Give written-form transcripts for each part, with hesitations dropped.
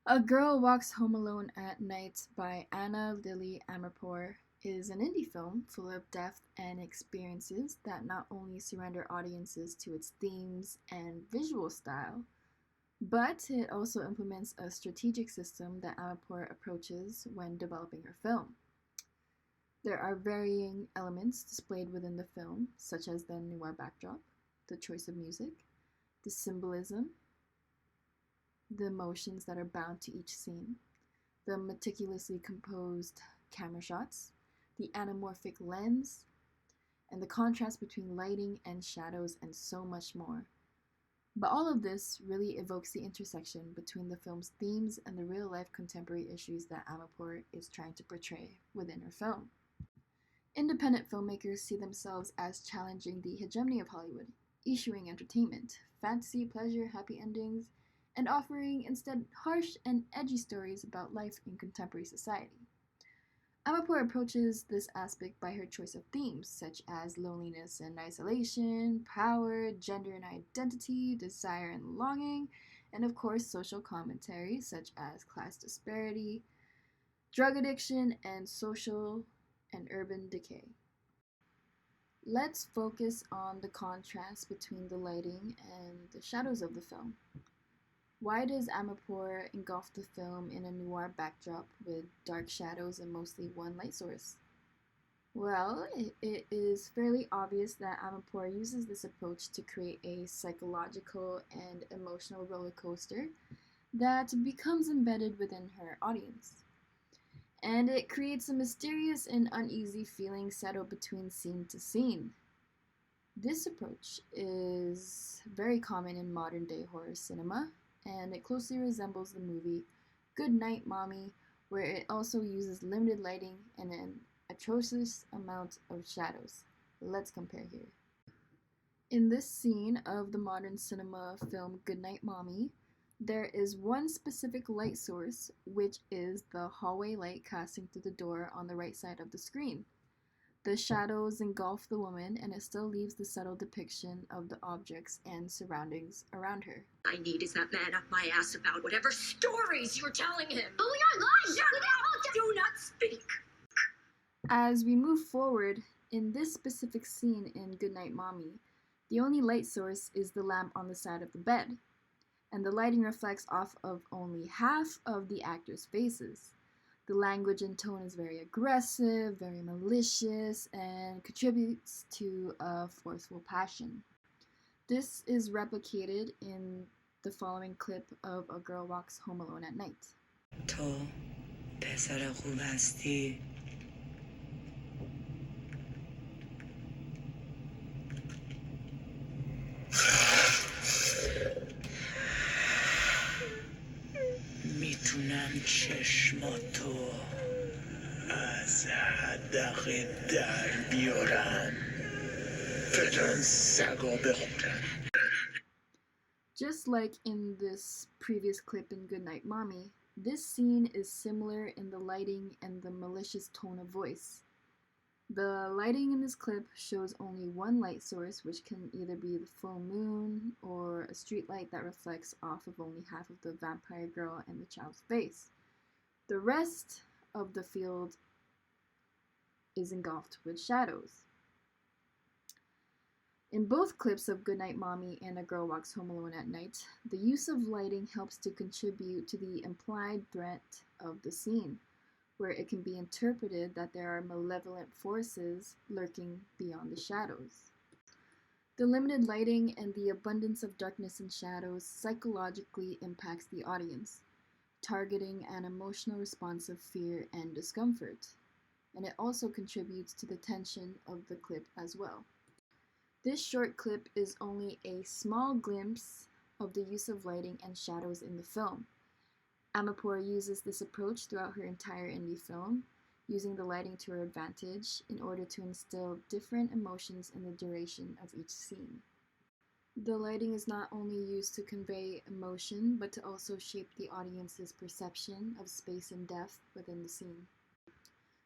A Girl Walks Home Alone at Night by Anna Lily Amirpour is an indie film full of depth and experiences that not only surrender audiences to its themes and visual style, but it also implements a strategic system that Amirpour approaches when developing her film. There are varying elements displayed within the film, such as the noir backdrop, the choice of music, the symbolism, the emotions that are bound to each scene, the meticulously composed camera shots, the anamorphic lens, and the contrast between lighting and shadows, and so much more. But all of this really evokes the intersection between the film's themes and the real-life contemporary issues that Amirpour is trying to portray within her film. Independent filmmakers see themselves as challenging the hegemony of Hollywood, issuing entertainment, fantasy, pleasure, happy endings, and offering instead harsh and edgy stories about life in contemporary society. Amirpour approaches this aspect by her choice of themes such as loneliness and isolation, power, gender and identity, desire and longing, and of course social commentary such as class disparity, drug addiction, and social and urban decay. Let's focus on the contrast between the lighting and the shadows of the film. Why does Amirpour engulf the film in a noir backdrop with dark shadows and mostly one light source? Well, it is fairly obvious that Amirpour uses this approach to create a psychological and emotional roller coaster that becomes embedded within her audience. And it creates a mysterious and uneasy feeling settled between scene to scene. This approach is very common in modern day horror cinema, and it closely resembles the movie Good Night, Mommy, where it also uses limited lighting and an atrocious amount of shadows. Let's compare here. In this scene of the modern cinema film Good Night, Mommy, there is one specific light source, which is the hallway light casting through the door on the right side of the screen. The shadows engulf the woman, and it still leaves the subtle depiction of the objects and surroundings around her. I need is that man up my ass about whatever stories you're telling him. But we aren't lying! Shut up! Do not speak! As we move forward, in this specific scene in Goodnight Mommy, the only light source is the lamp on the side of the bed, and the lighting reflects off of only half of the actors' faces. The language and tone is very aggressive, very malicious, and contributes to a forceful passion. This is replicated in the following clip of A Girl Walks Home Alone at Night. تو پسر خوب هستی؟ میتونم چشماتو از حدقه در بیارم فتن سگا بخورم. Just like in this previous clip in Goodnight Mommy, this scene is similar in the lighting and the malicious tone of voice. The lighting in this clip shows only one light source, which can either be the full moon or a street light that reflects off of only half of the vampire girl and the child's face. The rest of the field is engulfed with shadows. In both clips of Goodnight Mommy and A Girl Walks Home Alone at Night, the use of lighting helps to contribute to the implied threat of the scene, where it can be interpreted that there are malevolent forces lurking beyond the shadows. The limited lighting and the abundance of darkness and shadows psychologically impacts the audience, targeting an emotional response of fear and discomfort, and it also contributes to the tension of the clip as well. This short clip is only a small glimpse of the use of lighting and shadows in the film. Amirpour uses this approach throughout her entire indie film, using the lighting to her advantage in order to instill different emotions in the duration of each scene. The lighting is not only used to convey emotion, but to also shape the audience's perception of space and depth within the scene.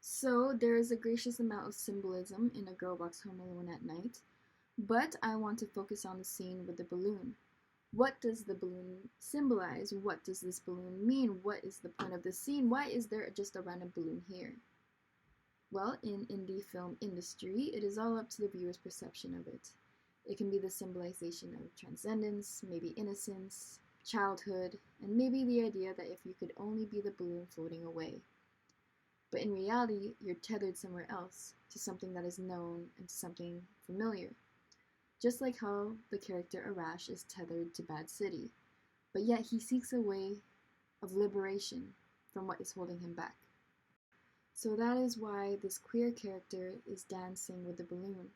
So there is a gracious amount of symbolism in A Girl Walks Home Alone at Night, but I want to focus on the scene with the balloon. What does the balloon symbolize? What does this balloon mean? What is the point of this scene? Why is there just a random balloon here? Well, in indie film industry, it is all up to the viewer's perception of it. It can be the symbolization of transcendence, maybe innocence, childhood, and maybe the idea that if you could only be the balloon floating away. But in reality, you're tethered somewhere else, to something that is known and to something familiar. Just like how the character Arash is tethered to Bad City, but yet he seeks a way of liberation from what is holding him back. So that is why this queer character is dancing with the balloon.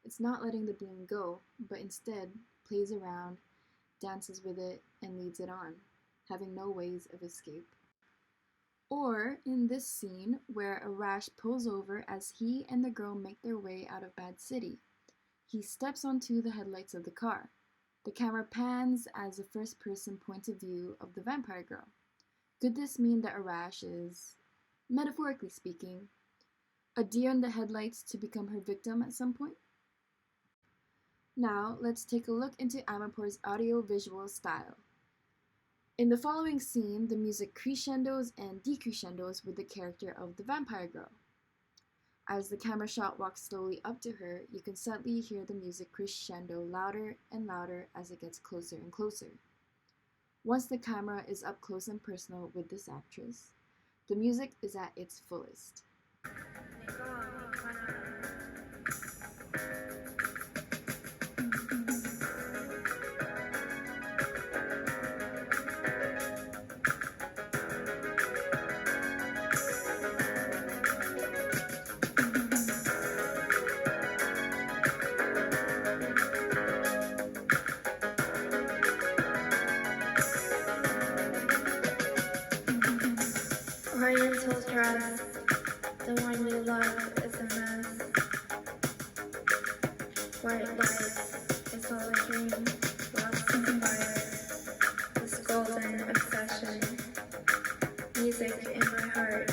It's not letting the balloon go, but instead plays around, dances with it, and leads it on, having no ways of escape. Or in this scene where Arash pulls over as he and the girl make their way out of Bad City. He steps onto the headlights of the car. The camera pans as a first-person point of view of the vampire girl. Could this mean that Arash is, metaphorically speaking, a deer in the headlights to become her victim at some point? Now, let's take a look into Amirpour's audio-visual style. In the following scene, the music crescendos and decrescendos with the character of the vampire girl. As the camera shot walks slowly up to her, you can subtly hear the music crescendo louder and louder as it gets closer and closer. Once the camera is up close and personal with this actress, the music is at its fullest. Oriental dress, the one you love is a mess. White lights, it's all a dream, lost in fire. This golden obsession, music in my heart,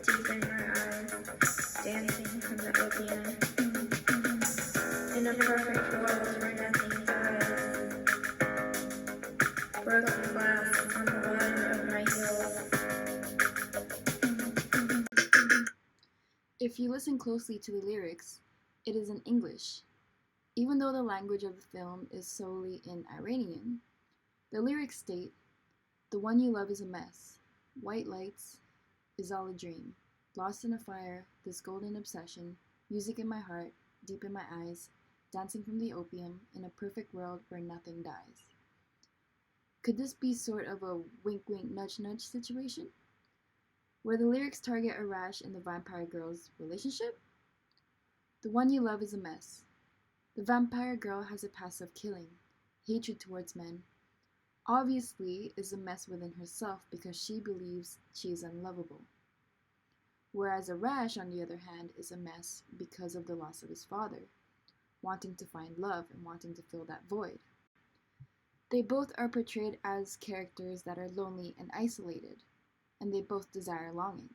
deep in my eyes, dancing from the opium. In a perfect world where nothing dies, broken glass on the bottom of my heels. If you listen closely to the lyrics, it is in English. Even though the language of the film is solely in Iranian, the lyrics state, "The one you love is a mess. White lights is all a dream. Lost in a fire, this golden obsession, music in my heart, deep in my eyes, dancing from the opium, in a perfect world where nothing dies." Could this be sort of a wink-wink, nudge-nudge situation? Where the lyrics target Arash and the vampire girl's relationship? The one you love is a mess. The vampire girl has a past of killing, hatred towards men. Obviously is a mess within herself because she believes she is unlovable. Whereas Arash, on the other hand, is a mess because of the loss of his father, wanting to find love and wanting to fill that void. They both are portrayed as characters that are lonely and isolated, and they both desire longing.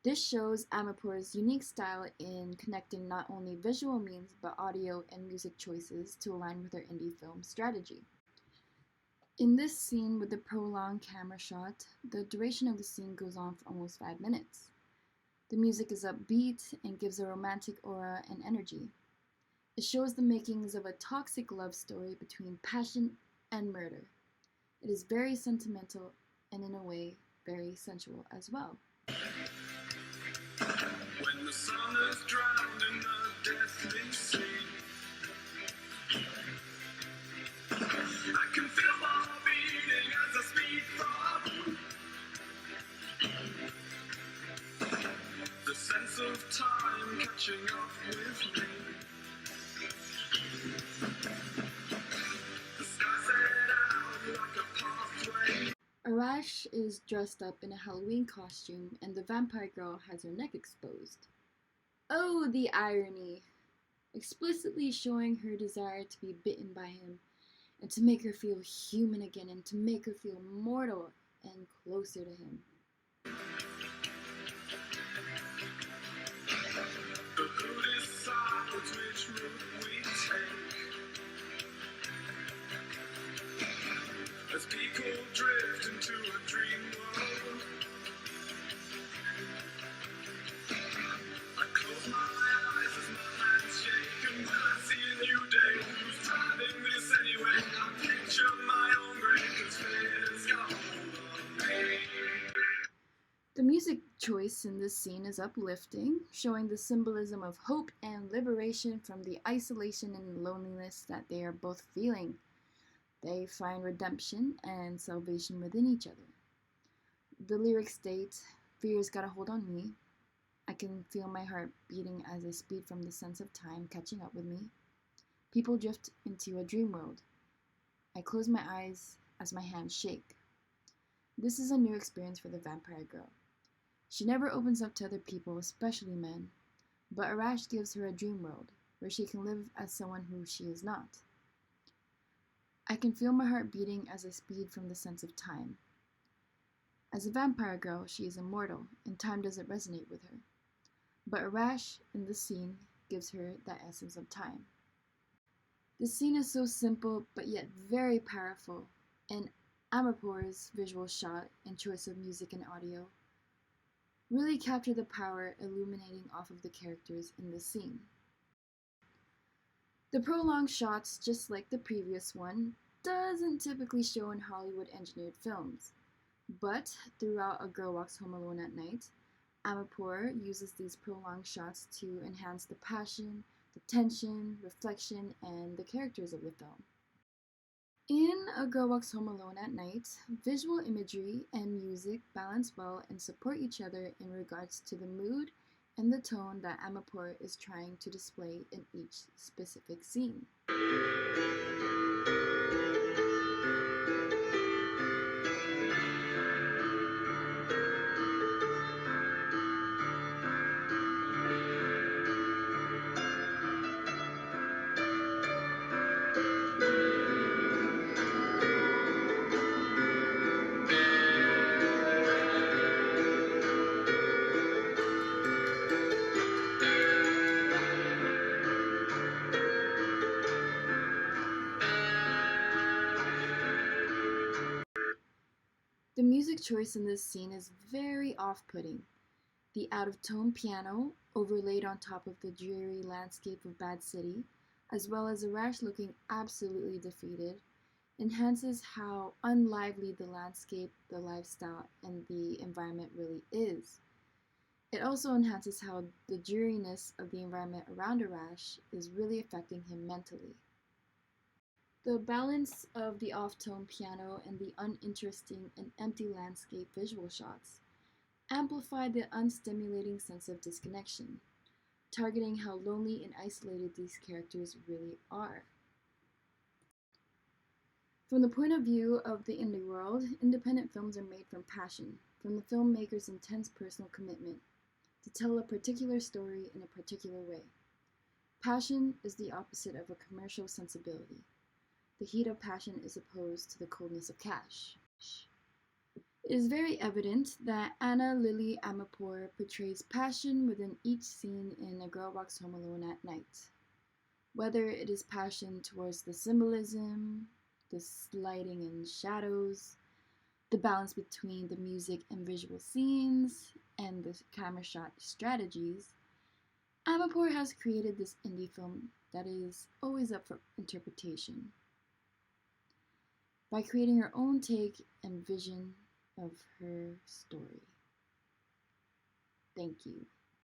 This shows Amirpour's unique style in connecting not only visual means but audio and music choices to align with her indie film strategy. In this scene with the prolonged camera shot, the duration of the scene goes on for almost 5 minutes. The music is upbeat and gives a romantic aura and energy. It shows the makings of a toxic love story between passion and murder. It is very sentimental and in a way very sensual as well. When the sun is drowned in the deathly sea, I can feel my heart beating as I speed from the sense of time catching up with me. The sky set out like a pathway. Arash is dressed up in a Halloween costume and the vampire girl has her neck exposed. Oh, the irony! Explicitly showing her desire to be bitten by him and to make her feel human again and to make her feel mortal and closer to him. The who decides which route we take? choice in this scene is uplifting, showing the symbolism of hope and liberation from the isolation and loneliness that they are both feeling. They find redemption and salvation within each other. The lyrics state, "Fear's got a hold on me. I can feel my heart beating as I speed from the sense of time catching up with me. People drift into a dream world. I close my eyes as my hands shake." This is a new experience for the vampire girl. She never opens up to other people, especially men, but Arash gives her a dream world where she can live as someone who she is not. "I can feel my heart beating as I speed from the sense of time." As a vampire girl, she is immortal, and time doesn't resonate with her. But Arash, in this scene, gives her that essence of time. This scene is so simple, but yet very powerful, and Amarpour's visual shot and choice of music and audio really capture the power illuminating off of the characters in this scene. The prolonged shots, just like the previous one, doesn't typically show in Hollywood engineered films, but throughout A Girl Walks Home Alone at Night, Amarpour uses these prolonged shots to enhance the passion, the tension, reflection, and the characters of the film. In A Girl Walks Home Alone at Night, visual imagery and music balance well and support each other in regards to the mood and the tone that Amarpour is trying to display in each specific scene. The music choice in this scene is very off-putting. The out-of-tone piano, overlaid on top of the dreary landscape of Bad City, as well as Arash looking absolutely defeated, enhances how unlively the landscape, the lifestyle, and the environment really is. It also enhances how the dreariness of the environment around Arash is really affecting him mentally. The balance of the off-tone piano and the uninteresting and empty landscape visual shots amplify the unstimulating sense of disconnection, targeting how lonely and isolated these characters really are. From the point of view of the indie world, independent films are made from passion, from the filmmaker's intense personal commitment to tell a particular story in a particular way. Passion is the opposite of a commercial sensibility. The heat of passion is opposed to the coldness of cash. It is very evident that Anna Lily Amarpour portrays passion within each scene in A Girl Walks Home Alone at Night. Whether it is passion towards the symbolism, the lighting and shadows, the balance between the music and visual scenes, and the camera shot strategies, Amarpour has created this indie film that is always up for interpretation, by creating her own take and vision of her story. Thank you.